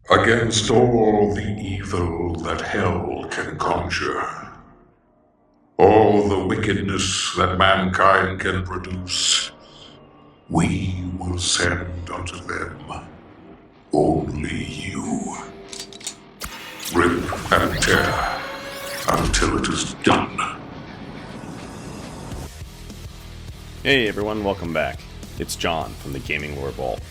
Against all the evil that hell can conjure, all the wickedness that mankind can produce, we will send unto them only you. Rip and tear until it is done. Hey everyone, welcome back. It's John from the Gaming Lore Vault.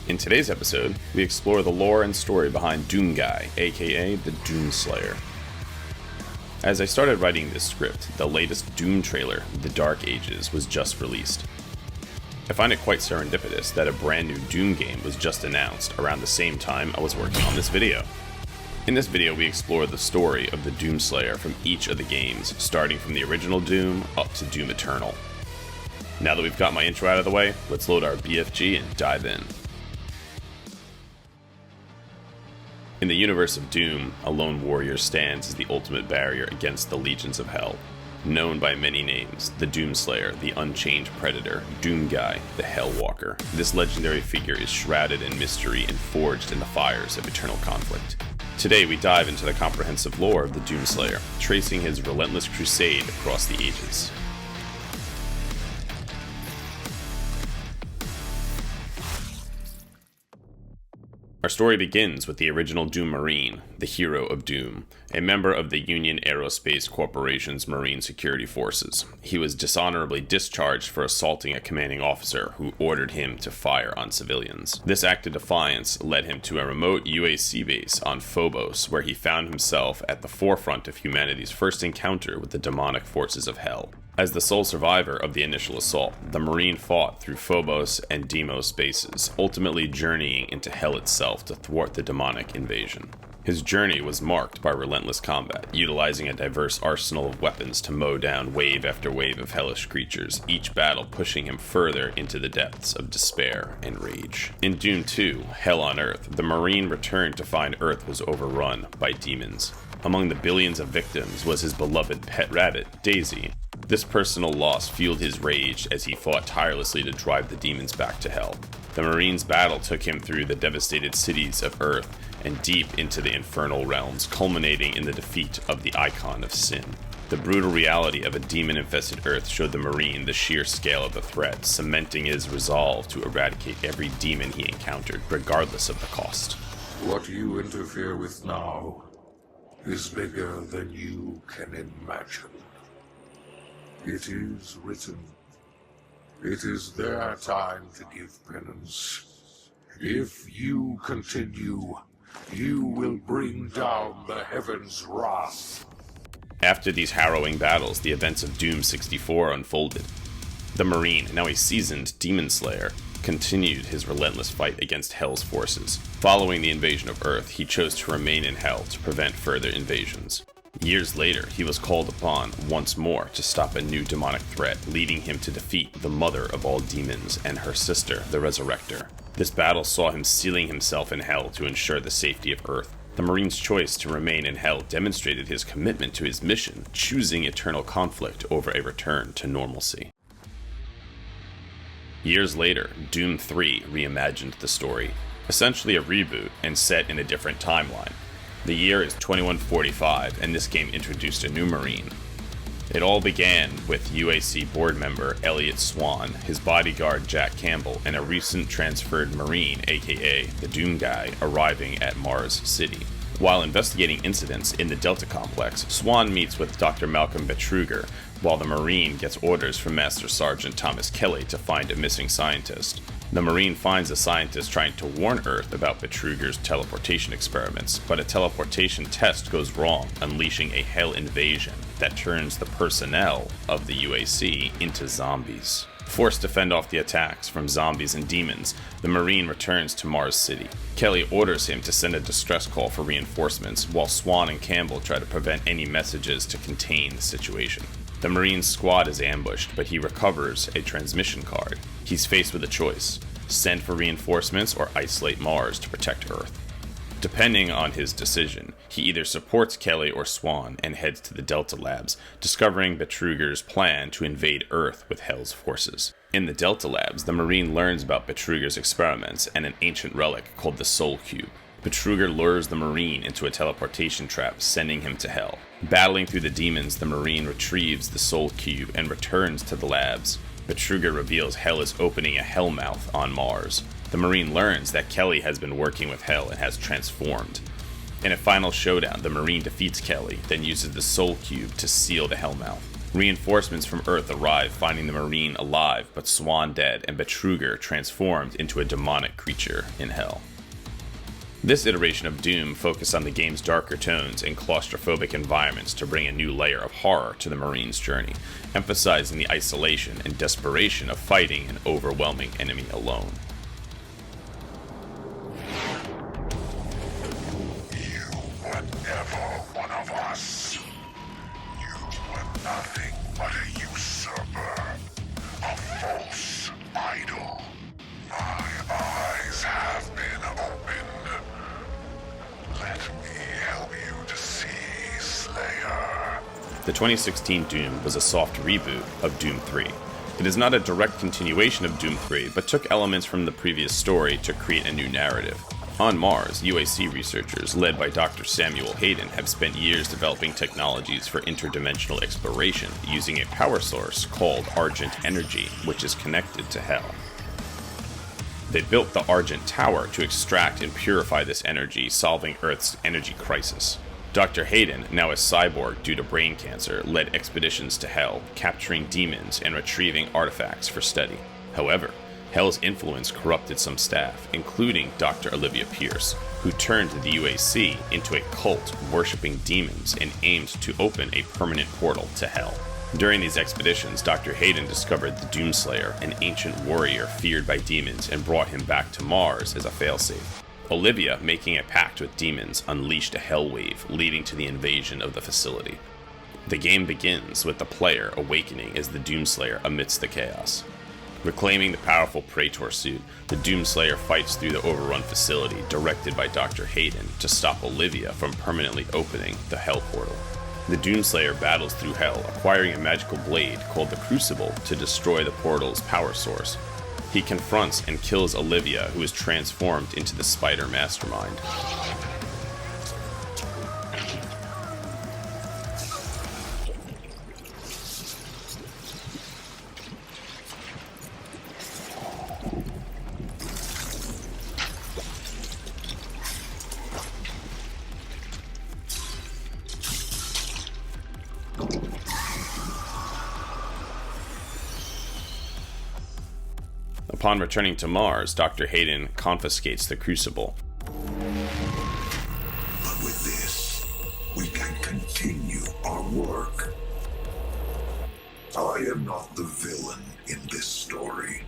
In today's episode, we explore the lore and story behind Doom Guy, aka the Doom Slayer. As I started writing this script, the latest Doom trailer, The Dark Ages, was just released. I find it quite serendipitous that a brand new Doom game was just announced around the same time I was working on this video. In this video, we explore the story of the Doom Slayer from each of the games, starting from the original Doom up to Doom Eternal. Now that we've got my intro out of the way, let's load our BFG and dive in. In the universe of Doom, a lone warrior stands as the ultimate barrier against the legions of hell. Known by many names, the Doom Slayer, the Unchained Predator, Doom Guy, the Hellwalker, this legendary figure is shrouded in mystery and forged in the fires of eternal conflict. Today we dive into the comprehensive lore of the Doom Slayer, tracing his relentless crusade across the ages. Our story begins with the original Doom Marine, the hero of Doom, a member of the Union Aerospace Corporation's Marine Security Forces. He was dishonorably discharged for assaulting a commanding officer who ordered him to fire on civilians. This act of defiance led him to a remote UAC base on Phobos, where he found himself at the forefront of humanity's first encounter with the demonic forces of hell. As the sole survivor of the initial assault, the Marine fought through Phobos and Deimos bases, ultimately journeying into hell itself to thwart the demonic invasion. His journey was marked by relentless combat, utilizing a diverse arsenal of weapons to mow down wave after wave of hellish creatures, each battle pushing him further into the depths of despair and rage. In Doom 2, Hell on Earth, the Marine returned to find Earth was overrun by demons. Among the billions of victims was his beloved pet rabbit, Daisy. This personal loss fueled his rage as he fought tirelessly to drive the demons back to hell. The Marine's battle took him through the devastated cities of Earth and deep into the infernal realms, culminating in the defeat of the Icon of Sin. The brutal reality of a demon-infested Earth showed the Marine the sheer scale of the threat, cementing his resolve to eradicate every demon he encountered, regardless of the cost. What you interfere with now is bigger than you can imagine. It is written. It is their time to give penance. If you continue, you will bring down the heavens' wrath. After these harrowing battles, the events of Doom 64 unfolded. The Marine, now a seasoned demon slayer, continued his relentless fight against Hell's forces. Following the invasion of Earth, he chose to remain in Hell to prevent further invasions. Years later, he was called upon once more to stop a new demonic threat, leading him to defeat the mother of all demons and her sister, the Resurrector. This battle saw him sealing himself in Hell to ensure the safety of Earth. The Marine's choice to remain in Hell demonstrated his commitment to his mission, choosing eternal conflict over a return to normalcy. Years later, Doom 3 reimagined the story, essentially a reboot and set in a different timeline. The year is 2145, and this game introduced a new Marine. It all began with UAC board member Elliot Swan, his bodyguard Jack Campbell, and a recent transferred Marine, aka the Doom Guy, arriving at Mars City. While investigating incidents in the Delta Complex, Swan meets with Dr. Malcolm Betruger, while the Marine gets orders from Master Sergeant Thomas Kelly to find a missing scientist. The Marine finds a scientist trying to warn Earth about Betruger's teleportation experiments, but a teleportation test goes wrong, unleashing a hell invasion that turns the personnel of the UAC into zombies. Forced to fend off the attacks from zombies and demons, the Marine returns to Mars City. Kelly orders him to send a distress call for reinforcements, while Swan and Campbell try to prevent any messages to contain the situation. The Marine's squad is ambushed, but he recovers a transmission card. He's faced with a choice: send for reinforcements or isolate Mars to protect Earth. Depending on his decision, he either supports Kelly or Swan and heads to the Delta Labs, discovering Betruger's plan to invade Earth with Hell's forces. In the Delta Labs, the Marine learns about Betruger's experiments and an ancient relic called the Soul Cube. Betruger lures the Marine into a teleportation trap, sending him to Hell. Battling through the demons, the Marine retrieves the Soul Cube and returns to the labs. Betruger reveals Hell is opening a Hellmouth on Mars. The Marine learns that Kelly has been working with Hell and has transformed. In a final showdown, the Marine defeats Kelly, then uses the Soul Cube to seal the Hellmouth. Reinforcements from Earth arrive, finding the Marine alive but Swan dead and Betruger transformed into a demonic creature in Hell. This iteration of Doom focused on the game's darker tones and claustrophobic environments to bring a new layer of horror to the Marine's journey, emphasizing the isolation and desperation of fighting an overwhelming enemy alone. You were never one of us. You were nothing but a usurper, a false idol. My eyes have been opened. Let me help you to see, Slayer. The 2016 Doom was a soft reboot of Doom 3. It is not a direct continuation of Doom 3, but took elements from the previous story to create a new narrative. On Mars, UAC researchers, led by Dr. Samuel Hayden, have spent years developing technologies for interdimensional exploration using a power source called Argent Energy, which is connected to Hell. They built the Argent Tower to extract and purify this energy, solving Earth's energy crisis. Dr. Hayden, now a cyborg due to brain cancer, led expeditions to Hell, capturing demons and retrieving artifacts for study. However, Hell's influence corrupted some staff, including Dr. Olivia Pierce, who turned the UAC into a cult worshipping demons and aimed to open a permanent portal to Hell. During these expeditions, Dr. Hayden discovered the Doomslayer, an ancient warrior feared by demons, and brought him back to Mars as a failsafe. Olivia, making a pact with demons, unleashed a hell wave, leading to the invasion of the facility. The game begins with the player awakening as the Doomslayer amidst the chaos. Reclaiming the powerful Praetor suit, the Doomslayer fights through the overrun facility directed by Dr. Hayden to stop Olivia from permanently opening the Hell portal. The Doomslayer battles through Hell, acquiring a magical blade called the Crucible to destroy the portal's power source. He confronts and kills Olivia, who is transformed into the Spider Mastermind. Upon returning to Mars, Dr. Hayden confiscates the Crucible. But with this, we can continue our work. I am not the villain in this story.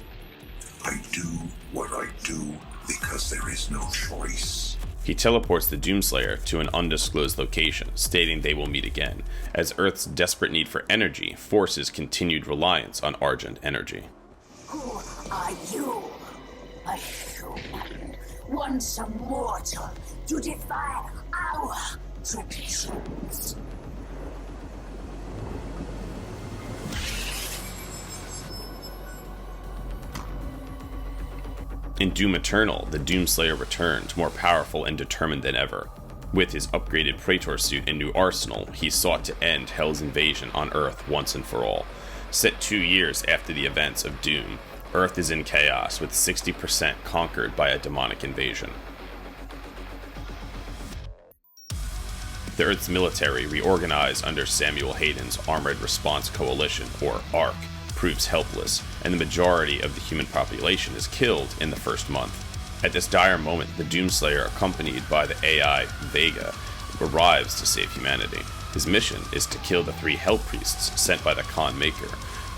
I do what I do because there is no choice. He teleports the Doomslayer to an undisclosed location, stating they will meet again, as Earth's desperate need for energy forces continued reliance on Argent Energy. Who are you? A human, once a mortal, to defy our traditions. In Doom Eternal, the Doomslayer returned, more powerful and determined than ever. With his upgraded Praetor suit and new arsenal, he sought to end Hell's invasion on Earth once and for all. Set 2 years after the events of Doom, Earth is in chaos, with 60% conquered by a demonic invasion. The Earth's military, reorganized under Samuel Hayden's Armored Response Coalition, or ARC, proves helpless, and the majority of the human population is killed in the first month. At this dire moment, the Doomslayer, accompanied by the AI Vega, arrives to save humanity. His mission is to kill the 3 Hell Priests sent by the Khan Maker,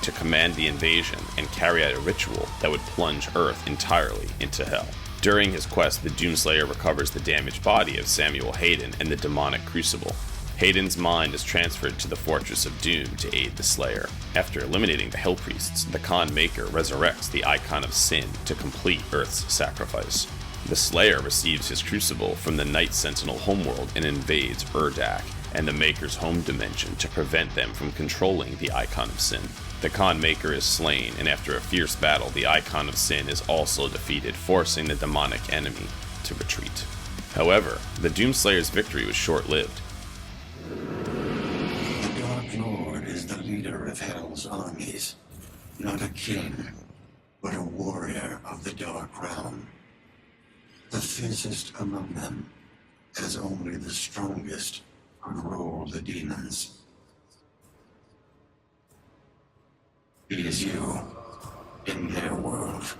to command the invasion and carry out a ritual that would plunge Earth entirely into Hell. During his quest, the Doomslayer recovers the damaged body of Samuel Hayden and the demonic Crucible. Hayden's mind is transferred to the Fortress of Doom to aid the Slayer. After eliminating the Hell Priests, the Khan Maker resurrects the Icon of Sin to complete Earth's sacrifice. The Slayer receives his crucible from the Night Sentinel homeworld and invades Urdak and the Maker's home dimension to prevent them from controlling the Icon of Sin. The Khan Maker is slain, and after a fierce battle, the Icon of Sin is also defeated, forcing the demonic enemy to retreat. However, the Doomslayer's victory was short-lived. The Dark Lord is the leader of Hell's armies, not a king, but a warrior of the Dark Realm. The fiercest among them, as only the strongest could rule the demons. It is you, in their world.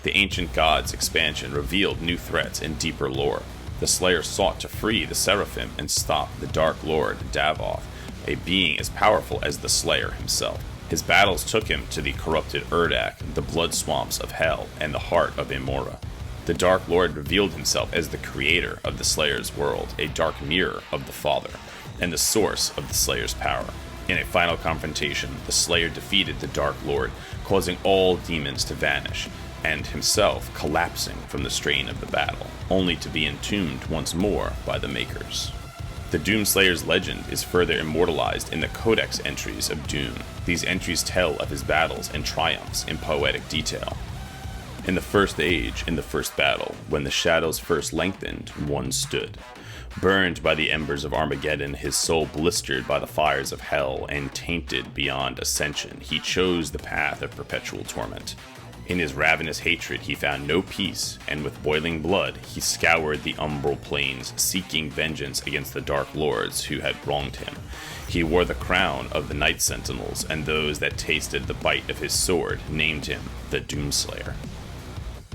The Ancient Gods expansion revealed new threats and deeper lore. The Slayer sought to free the Seraphim and stop the Dark Lord Davoth, a being as powerful as the Slayer himself. His battles took him to the corrupted Urdak, the blood swamps of Hell, and the heart of Imora. The Dark Lord revealed himself as the creator of the Slayer's world, a dark mirror of the Father, and the source of the Slayer's power. In a final confrontation, the Slayer defeated the Dark Lord, causing all demons to vanish, and himself collapsing from the strain of the battle, only to be entombed once more by the Makers. The Doomslayer's legend is further immortalized in the Codex entries of Doom. These entries tell of his battles and triumphs in poetic detail. In the First Age, in the first battle, when the shadows first lengthened, one stood. Burned by the embers of Armageddon, his soul blistered by the fires of hell, and tainted beyond ascension, he chose the path of perpetual torment. In his ravenous hatred he found no peace, and with boiling blood he scoured the umbral plains, seeking vengeance against the Dark Lords who had wronged him. He wore the crown of the Night Sentinels, and those that tasted the bite of his sword named him the Doomslayer.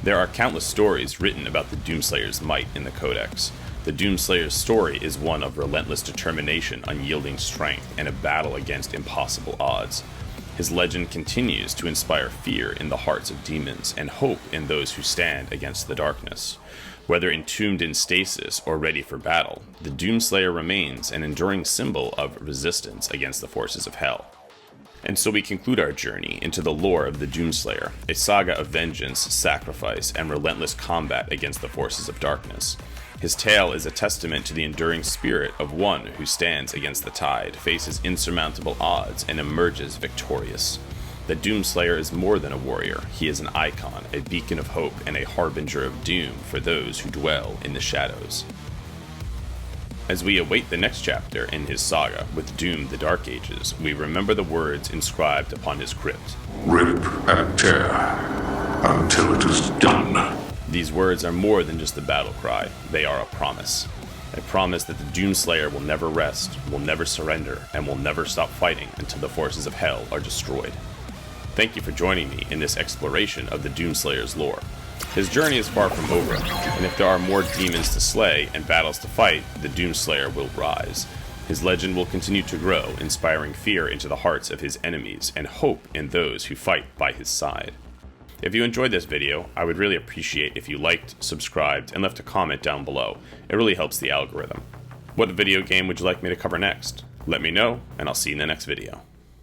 There are countless stories written about the Doomslayer's might in the Codex. The Doomslayer's story is one of relentless determination, unyielding strength, and a battle against impossible odds. His legend continues to inspire fear in the hearts of demons and hope in those who stand against the darkness. Whether entombed in stasis or ready for battle, the Doomslayer remains an enduring symbol of resistance against the forces of hell. And so we conclude our journey into the lore of the Doomslayer, a saga of vengeance, sacrifice, and relentless combat against the forces of darkness. His tale is a testament to the enduring spirit of one who stands against the tide, faces insurmountable odds, and emerges victorious. The Doomslayer is more than a warrior. He is an icon, a beacon of hope, and a harbinger of doom for those who dwell in the shadows. As we await the next chapter in his saga with Doom the Dark Ages, we remember the words inscribed upon his crypt. Rip and tear until it is done. These words are more than just a battle cry. They are a promise. A promise that the Doomslayer will never rest, will never surrender, and will never stop fighting until the forces of hell are destroyed. Thank you for joining me in this exploration of the Doomslayer's lore. His journey is far from over, and if there are more demons to slay and battles to fight, the Doomslayer will rise. His legend will continue to grow, inspiring fear into the hearts of his enemies and hope in those who fight by his side. If you enjoyed this video, I would really appreciate if you liked, subscribed, and left a comment down below. It really helps the algorithm. What video game would you like me to cover next? Let me know, and I'll see you in the next video.